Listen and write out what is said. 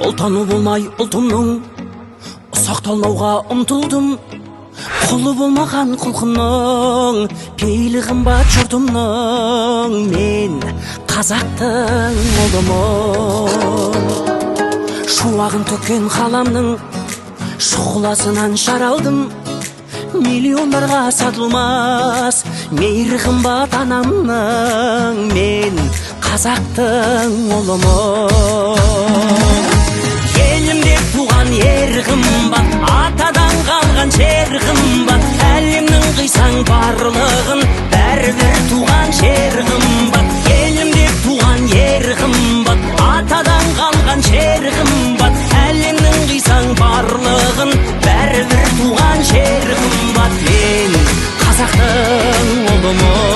Ұлтану болмай ұлтымның сақталмауға ұмтылдым. Құлы болмаған құлқынның пейілі қымбат жұртымның. Мен қазақтың ұлымын. Шуағын төккен қаламның шұғыласынан жаралдым. Миллиондарға сатылмас мейірі қымбат анамның. Мен қазақтың ұлымын. Елім деп туған ер қымбат, атадан қалған жер қымбат. Әлемнің қисаң барлығын бәрібір туған жер қымбат. Елім деп туған ер қымбат, атадан қалған жер қымбат. Әлемнің қисаң барлығын бәрібір туған жер қымбат. Мен қазақтың ұлымын.